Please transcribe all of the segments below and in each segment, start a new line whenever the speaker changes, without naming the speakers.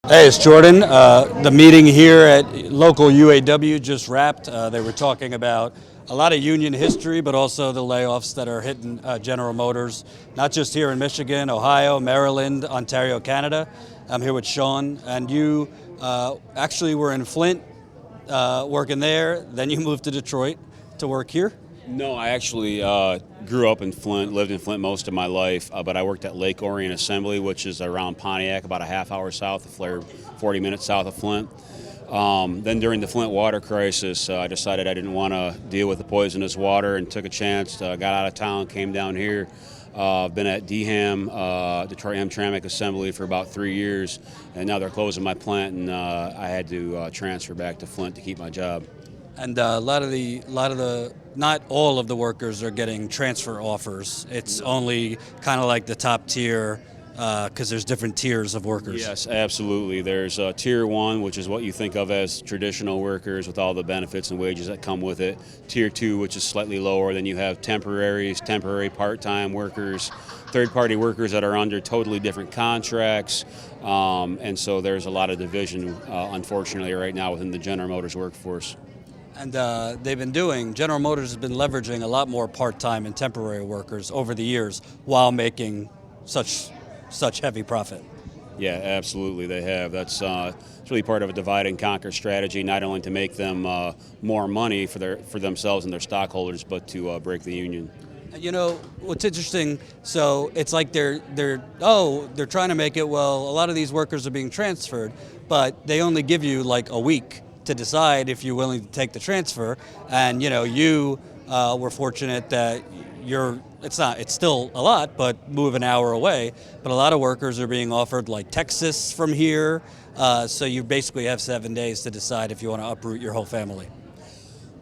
Hey, it's Jordan. The meeting here at local UAW just wrapped. They were talking about a lot of union history, but also the layoffs that are hitting General Motors, not just here in Michigan, Ohio, Maryland, Ontario, Canada. I'm here with Sean, and you actually were in Flint working there. Then you moved to Detroit to work here.
No, I actually grew up in Flint, lived in Flint most of my life, but I worked at Lake Orion Assembly, which is around Pontiac, about a half hour south of Flint, 40 minutes south of Flint. Then during the Flint water crisis, I decided I didn't want to deal with the poisonous water and took a chance, got out of town, came down here. I've been at DHAM, Detroit Hamtramck Assembly, for about 3 years, and now they're closing my plant, and I had to transfer back to Flint to keep my job.
And not all of the workers are getting transfer offers. It's only kind of like the top tier, because there's different tiers of workers.
Yes, absolutely. There's Tier 1, which is what you think of as traditional workers with all the benefits and wages that come with it. Tier 2, which is slightly lower. Then you have temporary part-time workers, third-party workers that are under totally different contracts. And so there's a lot of division, unfortunately, right now within the General Motors workforce.
And General Motors has been leveraging a lot more part-time and temporary workers over the years while making such heavy profit.
Yeah, absolutely, they have. That's it's really part of a divide and conquer strategy, not only to make them more money for themselves and their stockholders, but to break the union.
You know what's interesting? So it's like they're trying to make it. Well, a lot of these workers are being transferred, but they only give you like a week to decide if you're willing to take the transfer. And you were fortunate that it's still a lot, but move an hour away. But a lot of workers are being offered like Texas from here. So you basically have 7 days to decide if you want to uproot your whole family.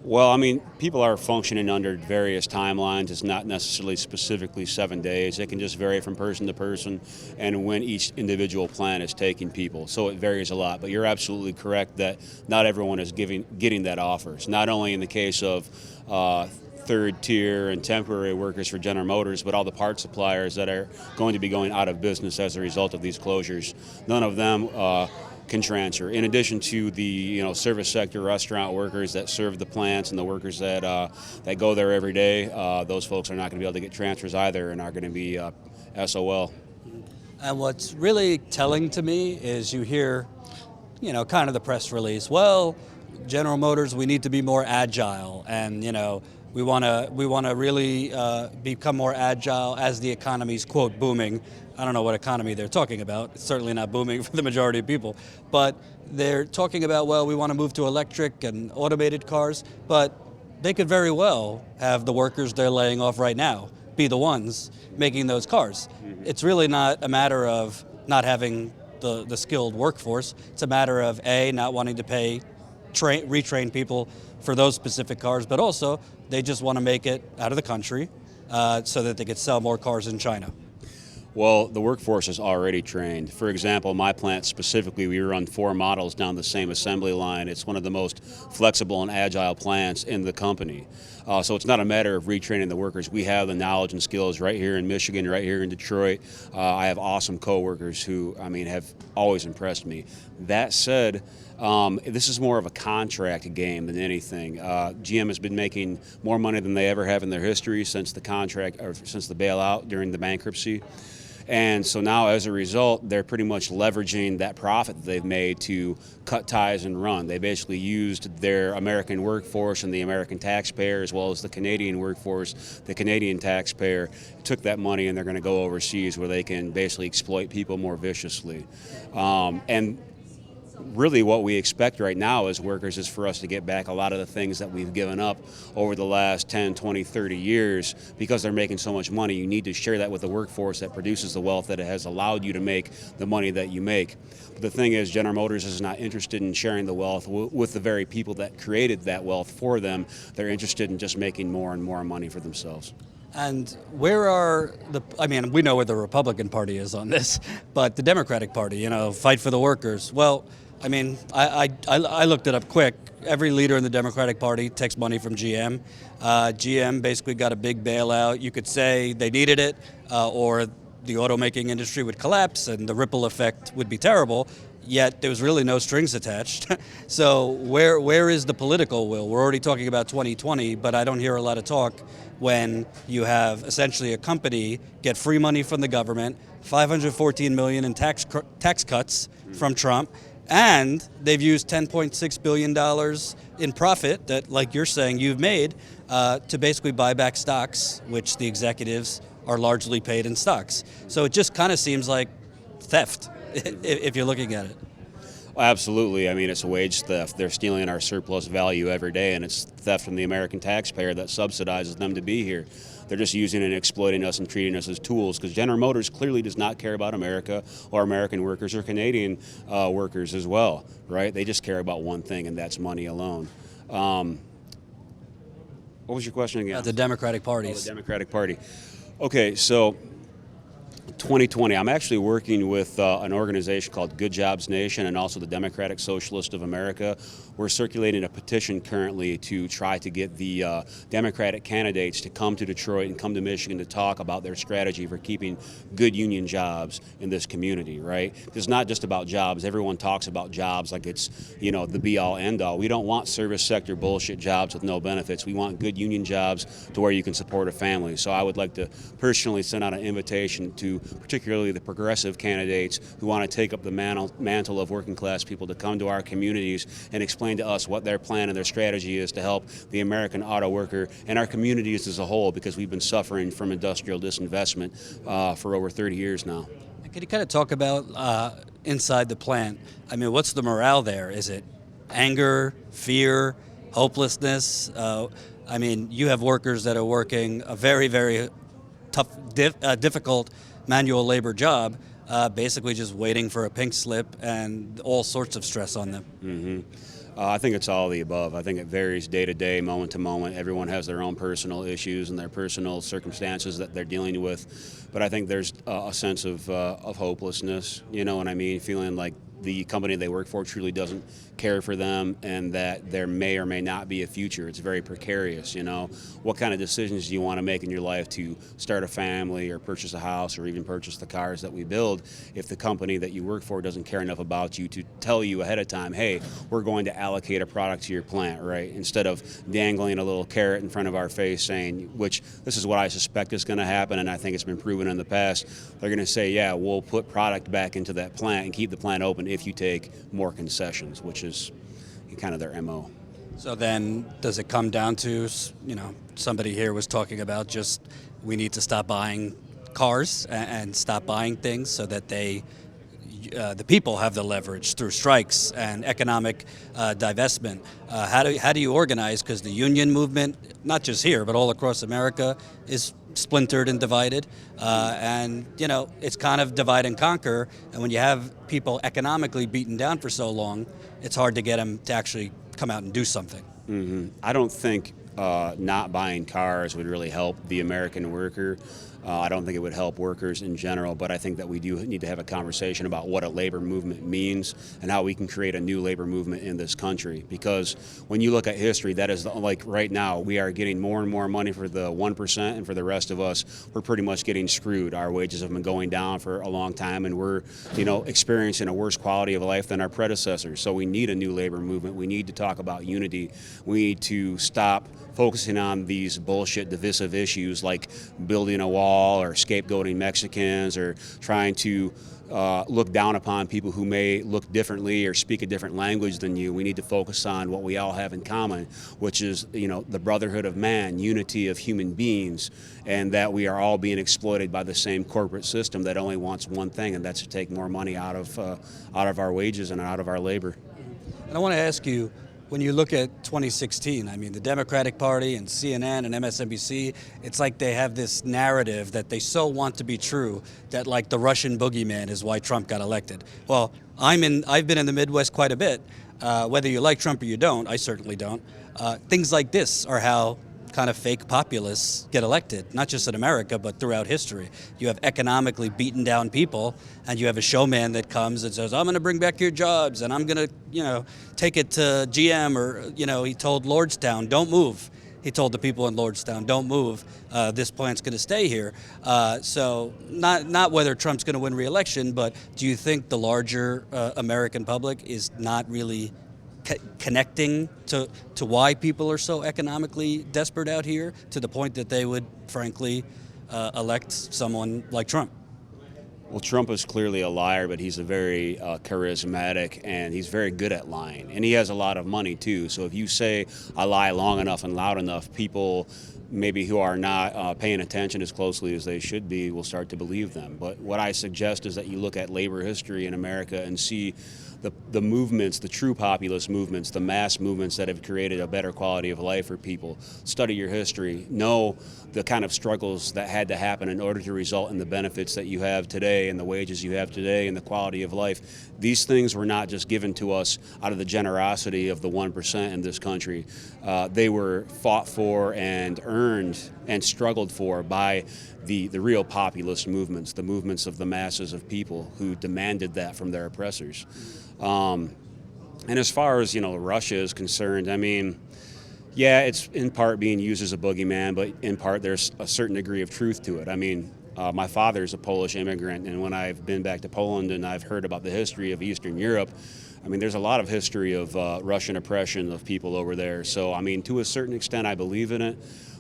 Well, I mean, people are functioning under various timelines. It's not necessarily specifically 7 days. It can just vary from person to person and when each individual plan is taking people. So it varies a lot. But you're absolutely correct that not everyone is getting that offer. It's not only in the case of third tier and temporary workers for General Motors, but all the part suppliers that are going to be going out of business as a result of these closures. None of them can transfer. In addition to the service sector restaurant workers that serve the plants and the workers that go there every day, those folks are not going to be able to get transfers either and are going to be SOL.
And what's really telling to me is you hear, kind of the press release. Well, General Motors, we need to be more agile, and we want to really become more agile as the economy's, quote, booming. I don't know what economy they're talking about. It's certainly not booming for the majority of people. But they're talking about, well, we want to move to electric and automated cars. But they could very well have the workers they're laying off right now be the ones making those cars. Mm-hmm. It's really not a matter of not having the skilled workforce. It's a matter of, A, not wanting to retrain people for those specific cars, but also they just want to make it out of the country so that they could sell more cars in China.
Well, the workforce is already trained. For example, my plant specifically, we run 4 models down the same assembly line. It's one of the most flexible and agile plants in the company. So it's not a matter of retraining the workers. We have the knowledge and skills right here in Michigan, right here in Detroit. I have awesome coworkers who, have always impressed me. That said, this is more of a contract game than anything. GM has been making more money than they ever have in their history since the bailout during the bankruptcy. And so now, as a result, they're pretty much leveraging that profit that they've made to cut ties and run. They basically used their American workforce and the American taxpayer, as well as the Canadian workforce, the Canadian taxpayer, took that money and they're going to go overseas where they can basically exploit people more viciously. And really what we expect right now as workers is for us to get back a lot of the things that we've given up over the last 10, 20, 30 years because they're making so much money. You need to share that with the workforce that produces the wealth that has allowed you to make the money that you make. But the thing is, General Motors is not interested in sharing the wealth with the very people that created that wealth for them. They're interested in just making more and more money for themselves.
And where are we know where the Republican Party is on this, but the Democratic Party, fight for the workers. Well, I looked it up quick. Every leader in the Democratic Party takes money from GM. GM basically got a big bailout. You could say they needed it, or the automaking industry would collapse and the ripple effect would be terrible. yet there was really no strings attached. So where is the political will? We're already talking about 2020, but I don't hear a lot of talk when you have essentially a company get free money from the government, $514 million in tax cuts from Trump, and they've used $10.6 billion in profit that, like you're saying, you've made to basically buy back stocks, which the executives are largely paid in stocks. So it just kind of seems like theft if you're looking at it.
Absolutely. I mean, it's wage theft. They're stealing our surplus value every day, and it's theft from the American taxpayer that subsidizes them to be here. They're just using and exploiting us and treating us as tools, because General Motors clearly does not care about America or American workers or Canadian workers as well, right? They just care about one thing, and that's money alone. What was your question again?
The Democratic Party.
Oh, the Democratic Party. Okay, so 2020, I'm actually working with an organization called Good Jobs Nation and also the Democratic Socialist of America. We're circulating a petition currently to try to get the Democratic candidates to come to Detroit and come to Michigan to talk about their strategy for keeping good union jobs in this community, right? It's not just about jobs. Everyone talks about jobs like it's, the be-all, end-all. We don't want service sector bullshit jobs with no benefits. We want good union jobs to where you can support a family. So I would like to personally send out an invitation to particularly the progressive candidates who want to take up the mantle of working class people to come to our communities and explain to us what their plan and their strategy is to help the American auto worker and our communities as a whole, because we've been suffering from industrial disinvestment for over 30 years now.
Can you kind of talk about inside the plant? I mean, what's the morale there? Is it anger, fear, hopelessness? I mean, you have workers that are working a very, very tough, difficult manual labor job, basically just waiting for a pink slip and all sorts of stress on them.
Mm-hmm. I think it's all of the above. I think it varies day to day, moment to moment. Everyone has their own personal issues and their personal circumstances that they're dealing with. But I think there's a sense of hopelessness, you know what I mean? Feeling like the company they work for truly doesn't care for them and that there may or may not be a future. It's very precarious, What kind of decisions do you want to make in your life to start a family or purchase a house or even purchase the cars that we build if the company that you work for doesn't care enough about you to tell you ahead of time, hey, we're going to allocate a product to your plant, right? Instead of dangling a little carrot in front of our face saying, which this is what I suspect is going to happen and I think it's been proven in the past, they're going to say, yeah, we'll put product back into that plant and keep the plant open if you take more concessions, which is kind of their MO.
So then does it come down to, somebody here was talking about just we need to stop buying cars and stop buying things so that the people have the leverage through strikes and economic divestment. How do you organize? Because the union movement, not just here, but all across America, is splintered and divided. And, it's kind of divide and conquer. And when you have people economically beaten down for so long, it's hard to get them to actually come out and do something.
Mm-hmm. I don't think not buying cars would really help the American worker. I don't think it would help workers in general, but I think that we do need to have a conversation about what a labor movement means and how we can create a new labor movement in this country. Because when you look at history, that is like right now, we are getting more and more money for the 1%, and for the rest of us, we're pretty much getting screwed. Our wages have been going down for a long time, and we're, experiencing a worse quality of life than our predecessors. So we need a new labor movement. We need to talk about unity. We need to stop focusing on these bullshit divisive issues like building a wall or scapegoating Mexicans or trying to look down upon people who may look differently or speak a different language than you. We need to focus on what we all have in common, which is, the brotherhood of man, unity of human beings, and that we are all being exploited by the same corporate system that only wants one thing, and that's to take more money out of our wages and out of our labor.
And I want to ask you, when you look at 2016, I mean, the Democratic Party and CNN and MSNBC, it's like they have this narrative that they so want to be true that like the Russian boogeyman is why Trump got elected. Well, I've been in the Midwest quite a bit. Whether you like Trump or you don't, I certainly don't. Things like this are how kind of fake populists get elected, not just in America, but throughout history. You have economically beaten down people, and you have a showman that comes and says, I'm going to bring back your jobs, and I'm going to, take it to GM, or, he told Lordstown, don't move. he told the people in Lordstown, don't move, this plant's going to stay here. So not whether Trump's going to win re-election, but do you think the larger American public is not really connecting to why people are so economically desperate out here, to the point that they would, frankly, elect someone like Trump?
Well, Trump is clearly a liar, but he's a very charismatic, and he's very good at lying. And he has a lot of money, too. So if you say a lie long enough and loud enough, people maybe who are not paying attention as closely as they should be will start to believe them. But what I suggest is that you look at labor history in America and see the movements, the true populist movements, the mass movements that have created a better quality of life for people. Study your history. Know the kind of struggles that had to happen in order to result in the benefits that you have today and the wages you have today and the quality of life. These things were not just given to us out of the generosity of the 1% in this country. They were fought for and earned and struggled for by the real populist movements, the movements of the masses of people who demanded that from their oppressors. And as far as, Russia is concerned, I mean, yeah, it's in part being used as a boogeyman, but in part there's a certain degree of truth to it. I mean, my father's a Polish immigrant, and when I've been back to Poland and I've heard about the history of Eastern Europe, I mean, there's a lot of history of Russian oppression of people over there. So, I mean, to a certain extent, I believe in it,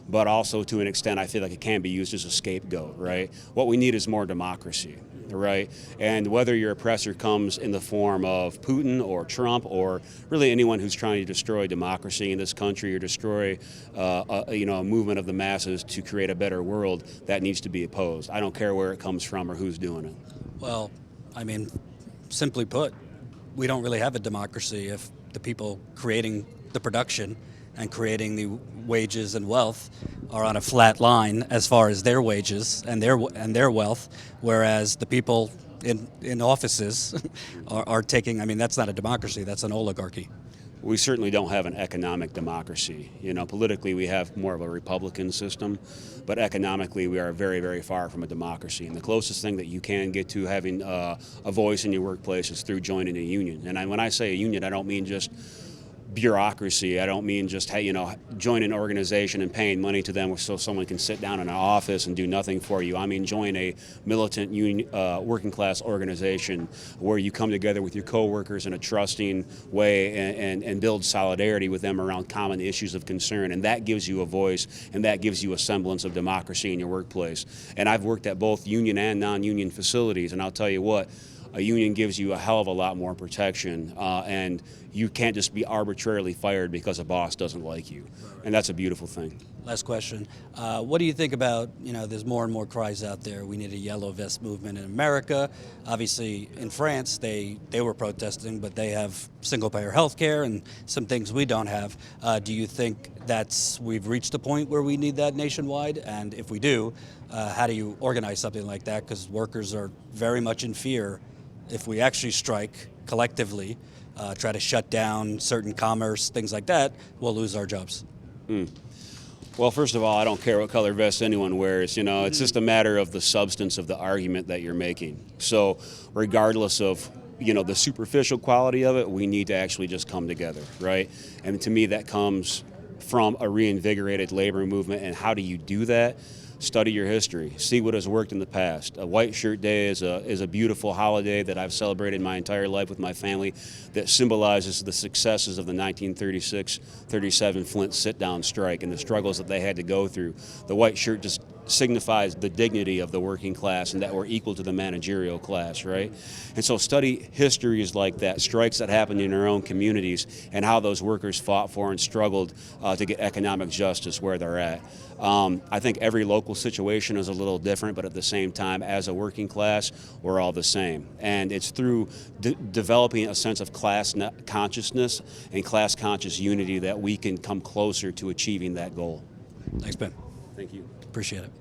but also to an extent, I feel like it can be used as a scapegoat, right? What we need is more democracy, right? And whether your oppressor comes in the form of Putin or Trump or really anyone who's trying to destroy democracy in this country or destroy, a movement of the masses to create a better world, that needs to be opposed. I don't care where it comes from or who's doing it.
Well, I mean, simply put, we don't really have a democracy if the people creating the production and creating the wages and wealth are on a flat line as far as their wages and their wealth, whereas the people in offices are taking. I mean, that's not a democracy; that's an oligarchy.
We certainly don't have an economic democracy. Politically we have more of a Republican system, but economically we are very, very far from a democracy. And the closest thing that you can get to having a voice in your workplace is through joining a union. And when I say a union, I don't mean just bureaucracy. I don't mean just, join an organization and paying money to them so someone can sit down in an office and do nothing for you. I mean, join a militant union, working class organization where you come together with your coworkers in a trusting way and build solidarity with them around common issues of concern. And that gives you a voice, and that gives you a semblance of democracy in your workplace. And I've worked at both union and non-union facilities, and I'll tell you what, a union gives you a hell of a lot more protection, and you can't just be arbitrarily fired because a boss doesn't like you, and that's a beautiful thing.
Last question. What do you think about, there's more and more cries out there, we need a yellow vest movement in America. Obviously, in France, they were protesting, but they have single-payer health care and some things we don't have. Do you think we've reached a point where we need that nationwide? And if we do, how do you organize something like that? Because workers are very much in fear. If we actually strike collectively, try to shut down certain commerce, things like that, we'll lose our jobs.
Well, first of all, I don't care what color vest anyone wears. It's just a matter of the substance of the argument that you're making. So regardless of, the superficial quality of it, we need to actually just come together, right? And to me, that comes from a reinvigorated labor movement. And how do you do that? Study your history. See what has worked in the past. A White Shirt Day is a beautiful holiday that I've celebrated my entire life with my family that symbolizes the successes of the 1936-37 Flint sit-down strike and the struggles that they had to go through. The white shirt just signifies the dignity of the working class and that we're equal to the managerial class, right? And so study histories like that, strikes that happened in our own communities and how those workers fought for and struggled to get economic justice where they're at. I think every local situation is a little different, but at the same time, as a working class, we're all the same. And it's through developing a sense of class consciousness and class-conscious unity that we can come closer to achieving that goal.
Thanks, Ben.
Thank you.
Appreciate it.